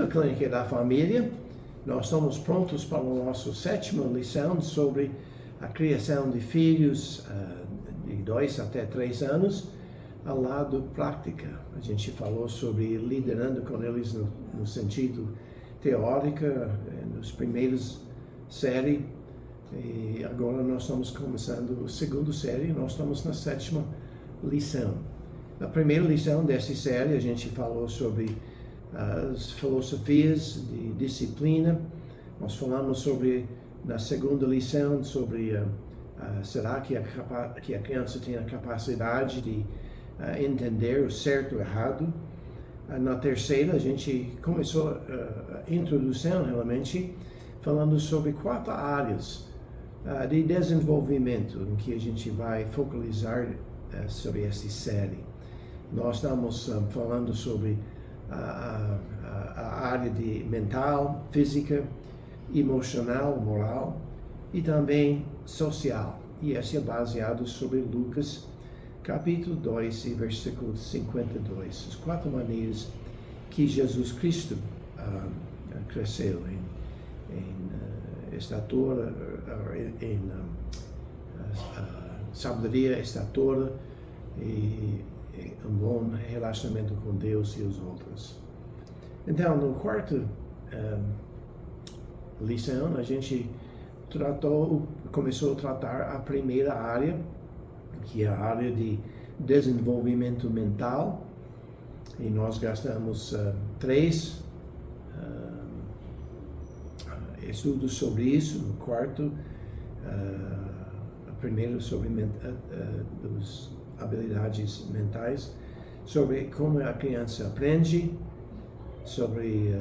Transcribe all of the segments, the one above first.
Clínica da Família. Nós estamos prontos para a nossa 7ª lição sobre a criação de filhos de 2 até 3 anos, ao lado prática. A gente falou sobre liderando com eles no sentido teórico, nos primeiros série, e agora nós estamos começando a 2ª série, nós estamos na 7ª lição. Na primeira lição dessa série, a gente falou sobre as filosofias de disciplina. Nós falamos sobre, na 2ª lição, sobre será que a criança tem a capacidade de entender o certo e o errado. Na 3ª, a gente começou a introdução, realmente, falando sobre 4 áreas de desenvolvimento em que a gente vai focalizar sobre essa série. Nós estamos falando sobre a área de mental, física, emocional, moral e também social. E esse é baseado sobre Lucas, capítulo 2 e versículo 52. As 4 maneiras que Jesus Cristo cresceu em estatura, em sabedoria, estatura e um bom relacionamento com Deus e os outros. Então, no 4ª lição, a gente começou a tratar a primeira área, que é a área de desenvolvimento mental, e nós gastamos 3 estudos sobre isso. No 4º, primeiro sobre as habilidades mentais, sobre como a criança aprende, sobre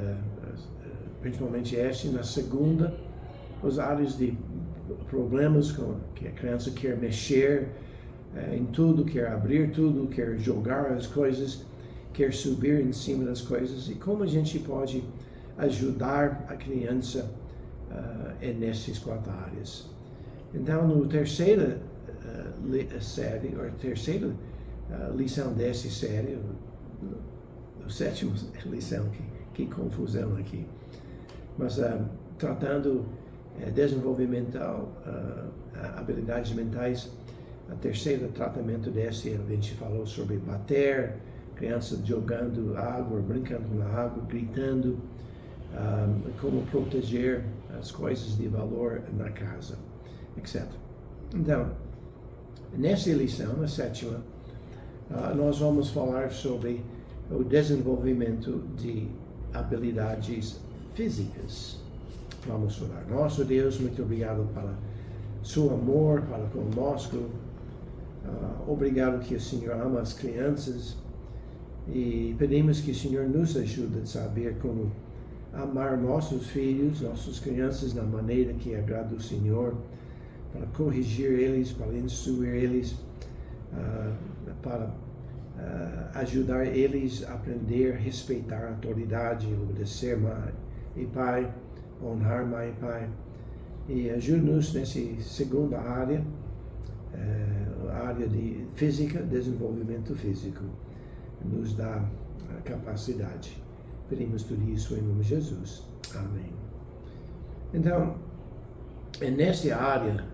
principalmente na 2ª, as áreas de problemas que a criança quer mexer em tudo, quer abrir tudo, quer jogar as coisas, quer subir em cima das coisas, e como a gente pode ajudar a criança nessas 4 áreas. Então, no 3ª série, ou 3ª lição dessa série, no 7ª lição, que confusão aqui, mas tratando desenvolvimental, habilidades mentais, a 3ª tratamento desse, a gente falou sobre bater, criança jogando água, brincando na água, gritando, como proteger as coisas de valor na casa, etc. Então, nessa lição, na 7ª, nós vamos falar sobre o desenvolvimento de habilidades físicas. Vamos orar. Nosso Deus, muito obrigado pelo seu amor para conosco. Obrigado que o Senhor ama as crianças, e pedimos que o Senhor nos ajude a saber como amar nossos filhos, nossas crianças, da maneira que agrada o Senhor, para corrigir eles, para instruir eles, para ajudar eles a aprender a respeitar a autoridade, obedecer mãe e pai, honrar mãe e pai. E ajude-nos nessa 2ª área, a área de física, desenvolvimento físico. Nos dá a capacidade. Pedimos tudo isso em nome de Jesus. Amém. Então, nessa área,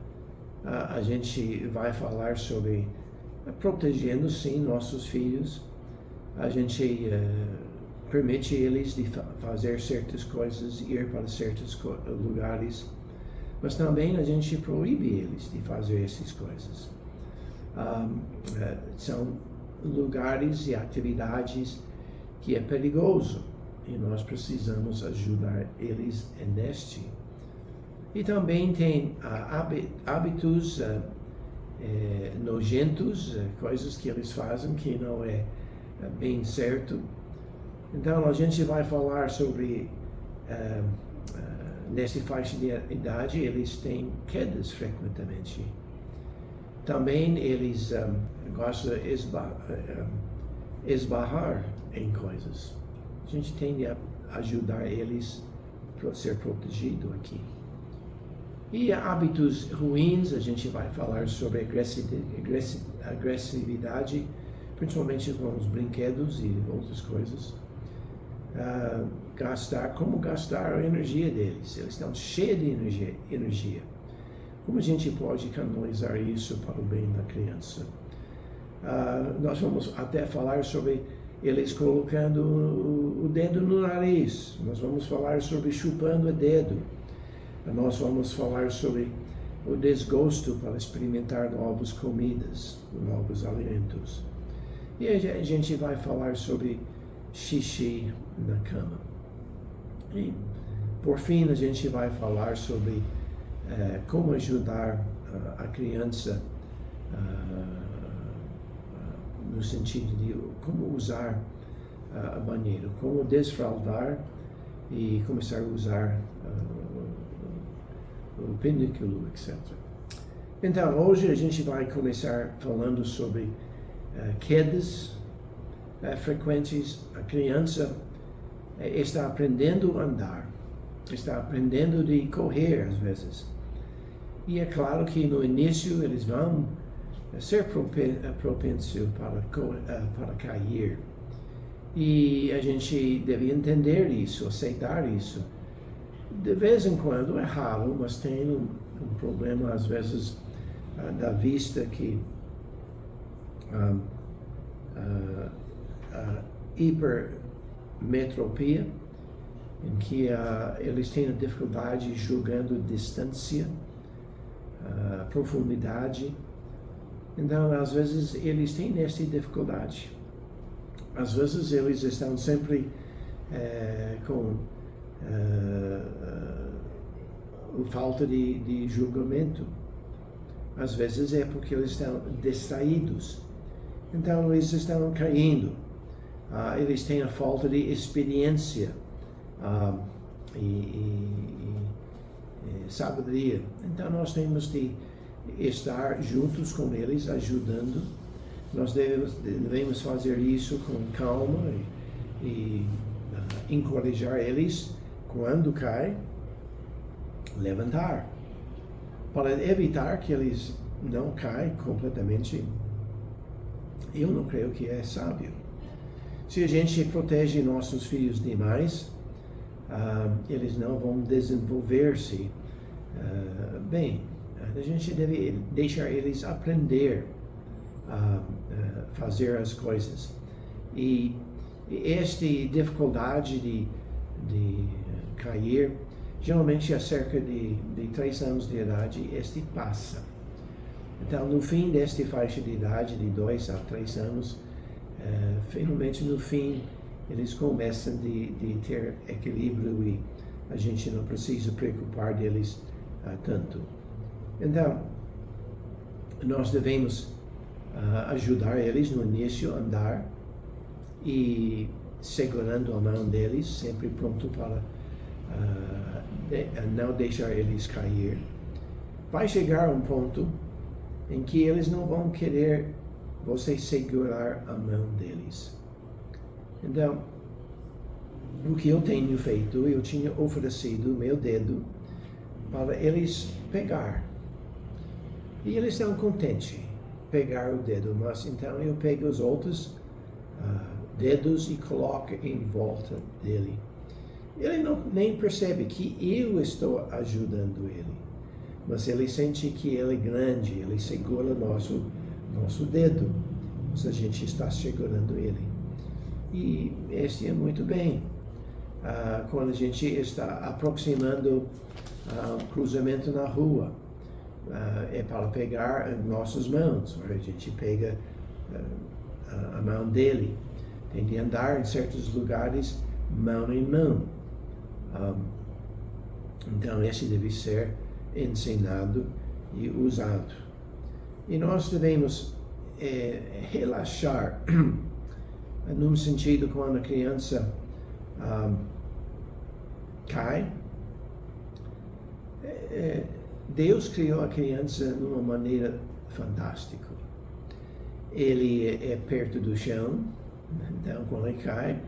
a gente vai falar sobre protegendo, sim, nossos filhos. A gente permite eles de fazer certas coisas, ir para certos lugares, mas também a gente proíbe eles de fazer essas coisas. São lugares e atividades que é perigoso, e nós precisamos ajudar eles neste. E também tem hábitos nojentos, coisas que eles fazem que não é bem certo. Então a gente vai falar sobre nessa faixa de idade eles têm quedas frequentemente. Também eles gostam de esbarrar em coisas. A gente tem de ajudar eles a ser protegido aqui. E hábitos ruins, a gente vai falar sobre agressividade, principalmente com os brinquedos e outras coisas. como gastar a energia deles. Eles estão cheios de energia. Como a gente pode canalizar isso para o bem da criança? Nós vamos até falar sobre eles colocando o dedo no nariz. Nós vamos falar sobre chupando o dedo. Nós vamos falar sobre o desgosto para experimentar novas comidas, novos alimentos. E a gente vai falar sobre xixi na cama. E, por fim, a gente vai falar sobre como ajudar a criança no sentido de como usar a banheiro, como desfraldar e começar a usar o pêndulo, etc. Então, hoje a gente vai começar falando sobre quedas frequentes. A criança está aprendendo a andar, está aprendendo de correr às vezes. E é claro que no início eles vão ser propensos para cair. E a gente deve entender isso, aceitar isso. De vez em quando é raro, mas tem um problema às vezes da vista que hipermetropia, em que eles têm dificuldade julgando distância, profundidade. Então, às vezes, eles têm essa dificuldade. Às vezes, eles estão sempre com falta de julgamento. Às vezes é porque eles estão distraídos. Então, eles estão caindo. Eles têm a falta de experiência e sabedoria. Então, nós temos de estar juntos com eles, ajudando. Nós devemos fazer isso com calma e encorajar eles quando cai, levantar, para evitar que eles não caem completamente. Eu não creio que é sábio. Se a gente protege nossos filhos demais, eles não vão desenvolver-se bem. A gente deve deixar eles aprender a fazer as coisas. E esta dificuldade de cair, geralmente a cerca de 3 anos de idade, este passa. Então, no fim desta faixa de idade, de 2 a 3 anos, finalmente no fim, eles começam de ter equilíbrio e a gente não precisa preocupar deles tanto. Então, nós devemos ajudar eles no início a andar e segurando a mão deles, sempre pronto para não deixar eles cair. Vai chegar um ponto em que eles não vão querer você segurar a mão deles. Então, o que eu tenho feito, eu tinha oferecido o meu dedo para eles pegar. E eles estão contentes pegar o dedo, mas então eu pego os outros dedos e coloco em volta dele. Ele nem percebe que eu estou ajudando ele, mas ele sente que ele é grande, ele segura nosso dedo, mas a gente está segurando ele. E este é muito bem. Quando a gente está aproximando o cruzamento na rua, é para pegar nossas mãos. A gente pega a mão dele. Tem de andar em certos lugares mão em mão. Então, esse deve ser ensinado e usado. E nós devemos relaxar, num sentido, quando a criança cai. Deus criou a criança de uma maneira fantástica. Ele é perto do chão, então quando ele cai,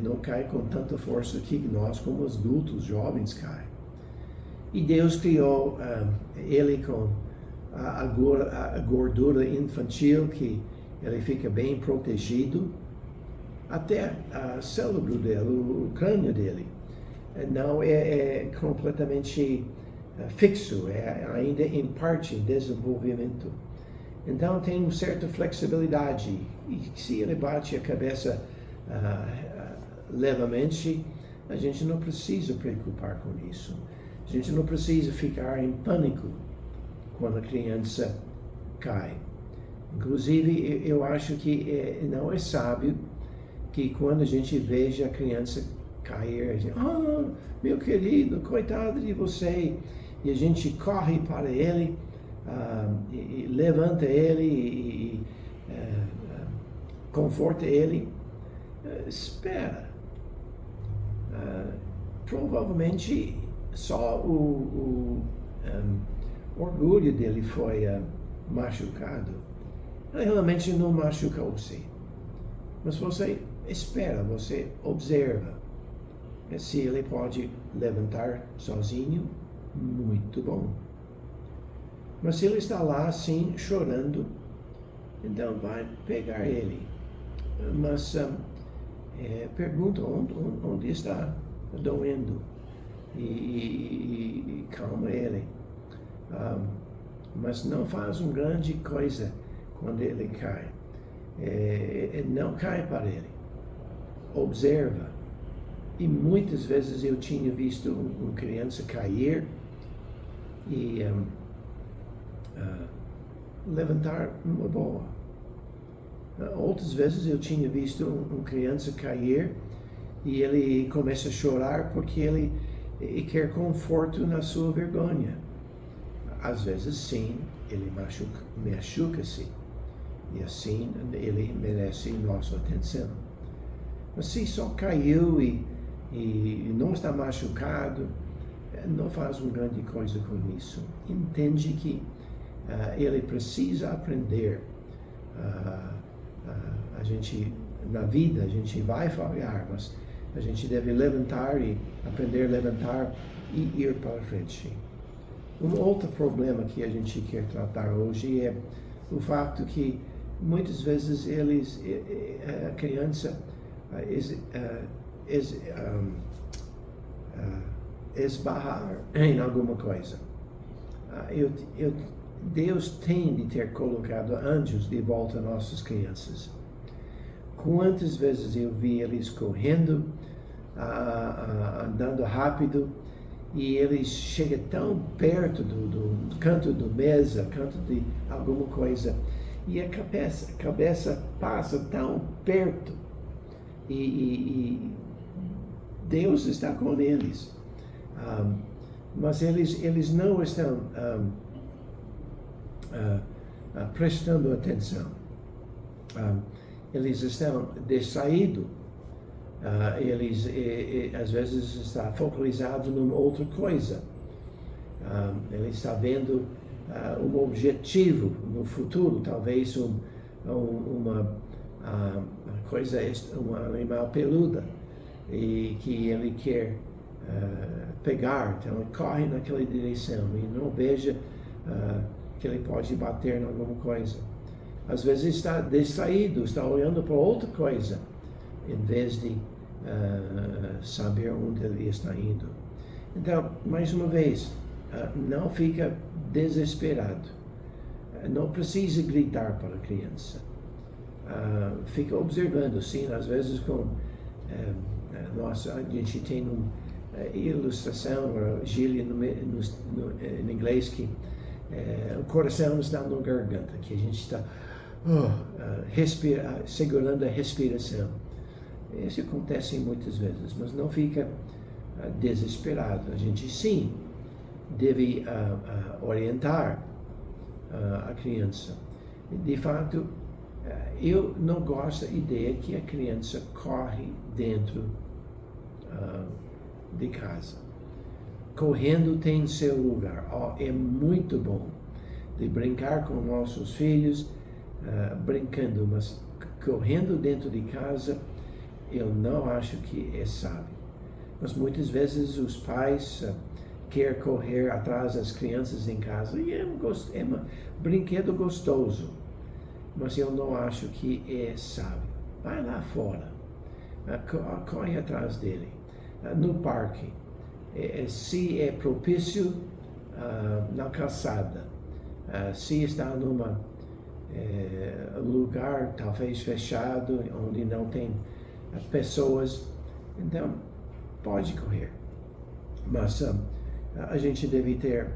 não cai com tanta força que nós, como adultos, jovens, caem. E Deus criou ele com a gordura infantil, que ele fica bem protegido. até a cérebro dele, o crânio dele, não é completamente fixo, é ainda em parte em desenvolvimento. Então tem uma certa flexibilidade, e se ele bate a cabeça levemente, a gente não precisa preocupar com isso. A gente não precisa ficar em pânico quando a criança cai. Inclusive, eu acho que não é sábio que quando a gente veja a criança cair, a gente, meu querido, coitado de você, e a gente corre para ele, e levanta ele e conforta ele. Espera. Provavelmente só o orgulho dele foi machucado. Ele realmente não machucou-se. Mas você espera, você observa. Se ele pode levantar sozinho, muito bom. Mas se ele está lá assim, chorando, então vai pegar ele. Mas pergunta onde está doendo e calma ele. Mas não faz uma grande coisa quando ele cai. Não cai para ele. Observa. E muitas vezes eu tinha visto uma criança cair e levantar uma boa. Outras vezes eu tinha visto uma criança cair e ele começa a chorar porque ele quer conforto na sua vergonha. Às vezes sim, ele machuca-se e assim ele merece nossa atenção. Mas se só caiu e não está machucado, não faz uma grande coisa com isso. Entende que ele precisa aprender. A gente, na vida, a gente vai falhar, mas a gente deve levantar e aprender a levantar e ir para frente. Um outro problema que a gente quer tratar hoje é o fato que muitas vezes a criança esbarrar em alguma coisa. Deus tem de ter colocado anjos de volta a nossas crianças. Quantas vezes eu vi eles correndo, andando rápido, e eles chegam tão perto do canto da mesa, canto de alguma coisa, e a cabeça passa tão perto, e Deus está com eles. Mas eles não estão prestando atenção. Eles estão distraídos. Eles às vezes estão focalizados numa outra coisa. Ele está vendo um objetivo no futuro, talvez uma coisa, um animal peludo, e que ele quer pegar, então ele corre naquela direção e não veja que ele pode bater em alguma coisa. Às vezes está distraído, está olhando para outra coisa, em vez de saber onde ele está indo. Então, mais uma vez, não fica desesperado. Não precisa gritar para a criança. Fica observando, sim, às vezes a gente tem uma ilustração, uma gíria em inglês que o coração está na garganta, que a gente está segurando a respiração. Isso acontece muitas vezes, mas não fica desesperado. A gente sim deve orientar a criança. De fato, eu não gosto da ideia que a criança corre dentro de casa. Correndo tem seu lugar. É muito bom de brincar com nossos filhos, brincando, mas correndo dentro de casa, eu não acho que é sábio. Mas muitas vezes os pais querem correr atrás das crianças em casa, e é um brinquedo gostoso, mas eu não acho que é sábio. Vai lá fora, corre atrás dele. No parque, se é propício na calçada, se está numa lugar talvez fechado, onde não tem pessoas, então pode correr. Mas a gente deve ter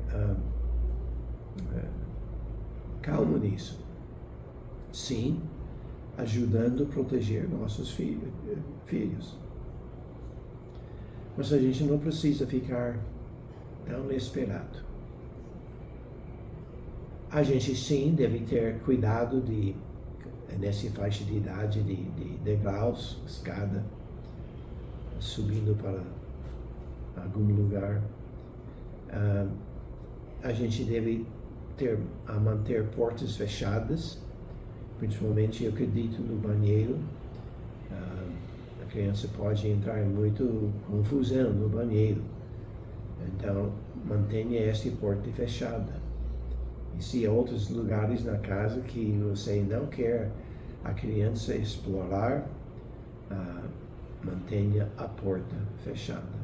calma nisso. Sim, ajudando a proteger nossos filhos. Mas a gente não precisa ficar tão desesperado. A gente sim deve ter cuidado nessa faixa de idade de degraus, escada, subindo para algum lugar. A gente deve manter portas fechadas, principalmente, eu acredito, no banheiro. A criança pode entrar em muito confusão no banheiro. Então, mantenha esta porta fechada. E se há outros lugares na casa que você não quer a criança explorar, mantenha a porta fechada.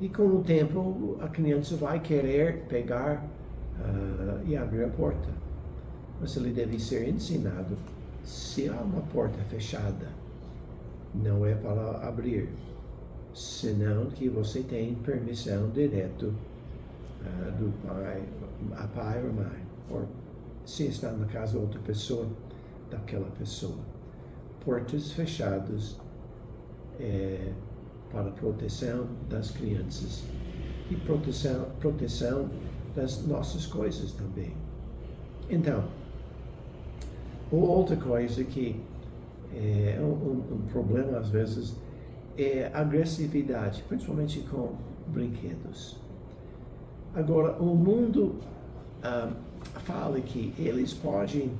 E com o tempo, a criança vai querer pegar e abrir a porta. Mas ele deve ser ensinado, se há uma porta fechada, não é para abrir, senão que você tem permissão direto do pai ou mãe, ou se está na casa de outra pessoa, daquela pessoa. Portas fechadas para proteção das crianças e proteção das nossas coisas também. Então, outra coisa que é um problema às vezes é a agressividade, principalmente com brinquedos. Agora, o mundo fala que eles podem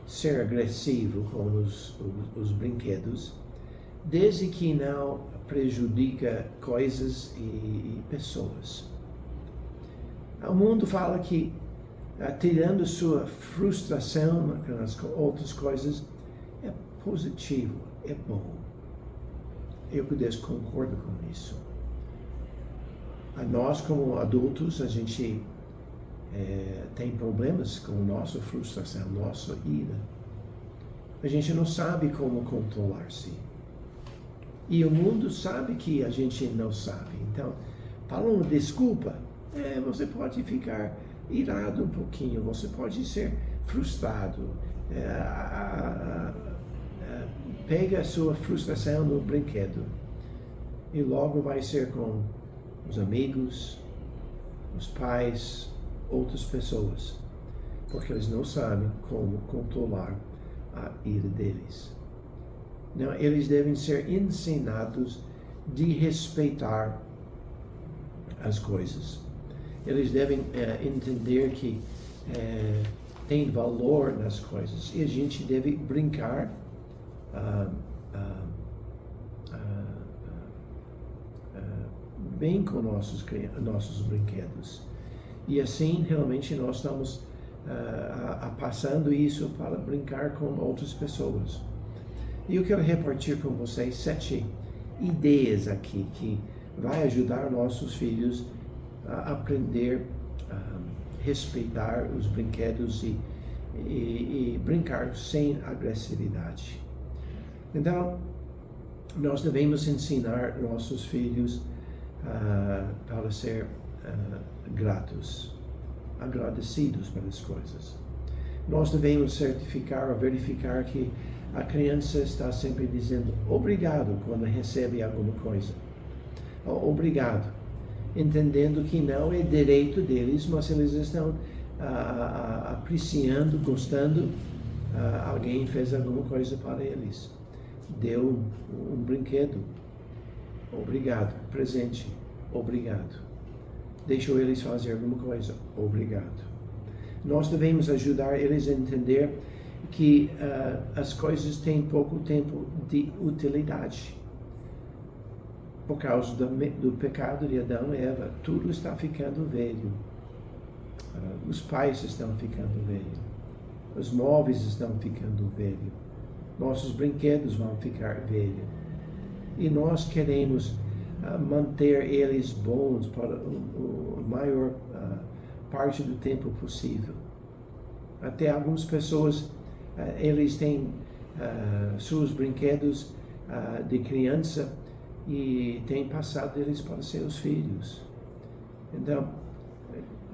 ser agressivos com os brinquedos, desde que não prejudica coisas e pessoas. O mundo fala que, tirando sua frustração nas outras coisas, é positivo, é bom. Eu concordo com isso. Nós, como adultos, a gente tem problemas com nossa frustração, nossa ira. A gente não sabe como controlar-se. E o mundo sabe que a gente não sabe. Então, falando desculpa, você pode ficar irado um pouquinho, você pode ser frustrado. Pega a sua frustração no brinquedo e logo vai ser com os amigos, os pais, outras pessoas, porque eles não sabem como controlar a ira deles. Não, eles devem ser ensinados de respeitar as coisas. Eles devem entender que tem valor nas coisas e a gente deve brincar bem com nossos brinquedos. E assim, realmente, nós estamos passando isso para brincar com outras pessoas. E eu quero repartir com vocês 7 ideias aqui que vai ajudar nossos filhos a aprender a respeitar os brinquedos e brincar sem agressividade. Então, nós devemos ensinar nossos filhos para ser gratos, agradecidos pelas coisas. Nós devemos certificar ou verificar que a criança está sempre dizendo obrigado quando recebe alguma coisa. Obrigado. Entendendo que não é direito deles, mas eles estão apreciando, gostando. Alguém fez alguma coisa para eles. Deu um brinquedo. Obrigado. Presente. Obrigado. Deixou eles fazer alguma coisa. Obrigado. Nós devemos ajudar eles a entender que as coisas têm pouco tempo de utilidade. Por causa do pecado de Adão e Eva, tudo está ficando velho. Os pais estão ficando velhos. Os móveis estão ficando velhos. Nossos brinquedos vão ficar velhos. e nós queremos manter eles bons para a maior parte do tempo possível. Até algumas pessoas, eles têm seus brinquedos de criança e têm passado eles para seus filhos. Então,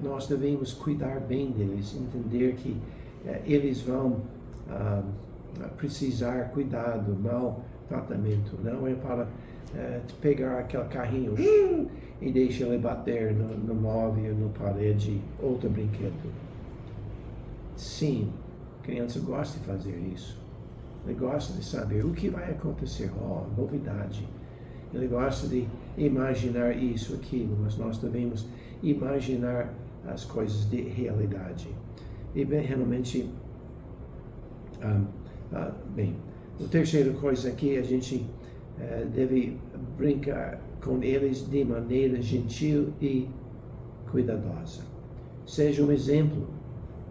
nós devemos cuidar bem deles, entender que eles vão precisar cuidado, maltratamento. Não é para pegar aquele carrinho e deixar ele bater no móvel, na parede, outro brinquedo. Sim, a criança gosta de fazer isso. Ele gosta de saber o que vai acontecer, novidade. Ele gosta de imaginar isso, aquilo, mas nós devemos imaginar as coisas de realidade. E bem, realmente, bem, a terceira coisa aqui, a gente deve brincar com eles de maneira gentil e cuidadosa. Seja um exemplo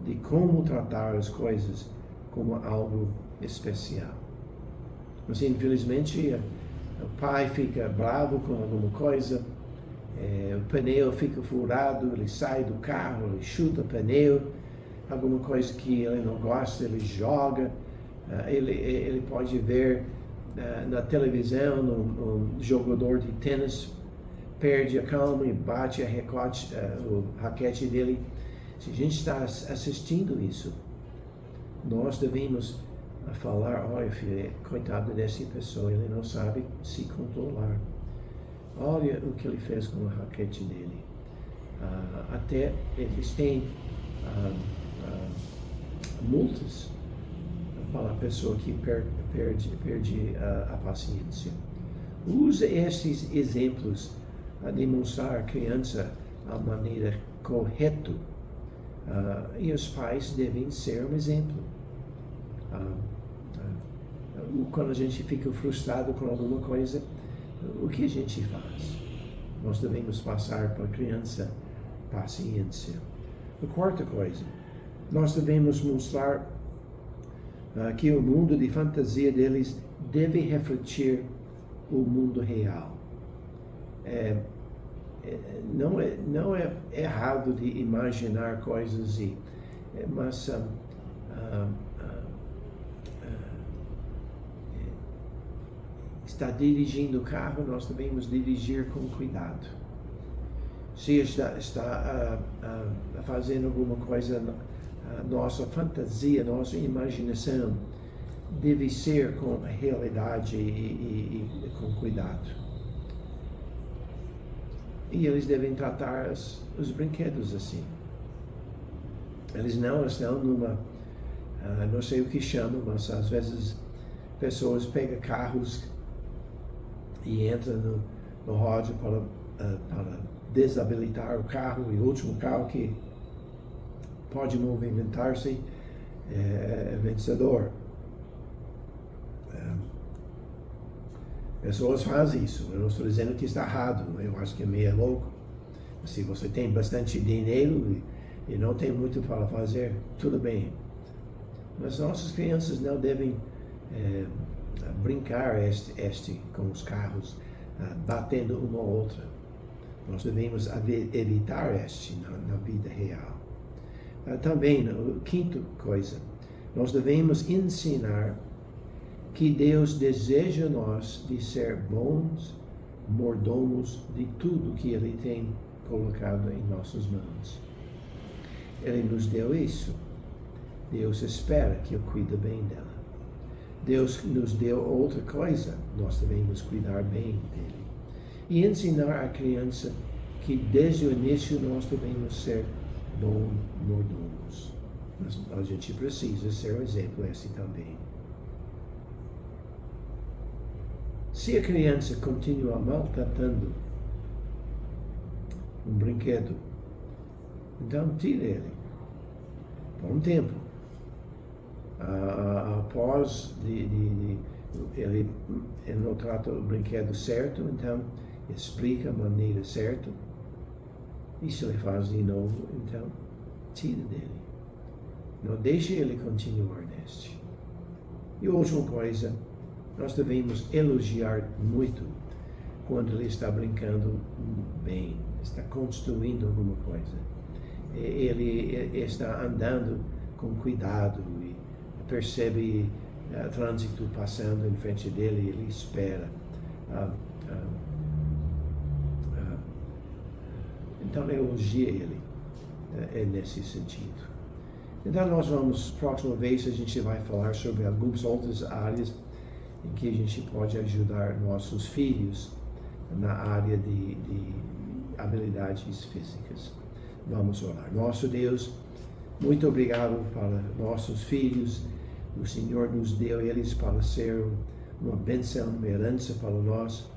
de como tratar as coisas como algo especial. Mas infelizmente o pai fica bravo com alguma coisa, o pneu fica furado, ele sai do carro, ele chuta o pneu, alguma coisa que ele não gosta, ele joga, ele pode ver na televisão um jogador de tênis perde a calma e bate o raquete dele. Se a gente está assistindo isso, nós devemos falar, olha filho, coitado dessa pessoa, ele não sabe se controlar. Olha o que ele fez com a raquete dele. Até eles têm multas para a pessoa que perde a paciência. Use esses exemplos a demonstrar à criança a maneira correta. E os pais devem ser um exemplo. Quando a gente fica frustrado com alguma coisa, o que a gente faz? Nós devemos passar para a criança paciência. A quarta coisa, nós devemos mostrar que o mundo de fantasia deles deve refletir o mundo real. Não é errado de imaginar coisas, mas está dirigindo o carro, nós devemos dirigir com cuidado. Se está fazendo alguma coisa, nossa fantasia, nossa imaginação deve ser com a realidade e com cuidado. E eles devem tratar os brinquedos assim. Eles não estão numa, não sei o que chamam, mas às vezes pessoas pegam carros e entram no rádio para desabilitar o carro, e o último carro que pode movimentar-se é vencedor. Pessoas fazem isso. Eu não estou dizendo que está errado, eu acho que é meio louco. Se você tem bastante dinheiro e não tem muito para fazer, tudo bem. Mas nossas crianças não devem brincar com os carros, batendo uma ou outra. Nós devemos evitar na vida real. Também, quinta coisa, nós devemos ensinar que Deus deseja nós de ser bons mordomos de tudo que Ele tem colocado em nossas mãos. Ele nos deu isso. Deus espera que eu cuide bem dela. Deus nos deu outra coisa, nós devemos cuidar bem dele. E ensinar a criança que desde o início nós devemos ser bons mordomos. Mas a gente precisa ser um exemplo esse também. Se a criança continua maltratando um brinquedo, então tire ele por um tempo. Após ele não trata o brinquedo certo, então explica a maneira certa. E se ele faz de novo, então tire dele. Não deixe ele continuar neste. E a última coisa, Nós devemos elogiar muito quando ele está brincando bem, está construindo alguma coisa. Ele está andando com cuidado e percebe trânsito passando em frente dele, ele espera. Então elogia ele, é nesse sentido. Então nós vamos, próxima vez a gente vai falar sobre algumas outras áreas em que a gente pode ajudar nossos filhos na área de habilidades físicas. Vamos orar. Nosso Deus, muito obrigado para nossos filhos. O Senhor nos deu eles para ser uma bênção, uma herança para nós.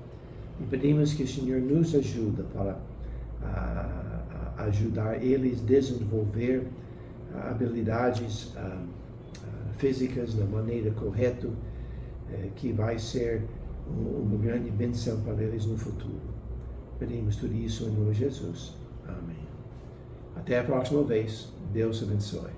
E pedimos que o Senhor nos ajude para ajudar eles a desenvolver habilidades físicas da maneira correta, que vai ser uma grande bênção para eles no futuro. Pedimos tudo isso em nome de Jesus. Amém. Até a próxima vez. Deus abençoe.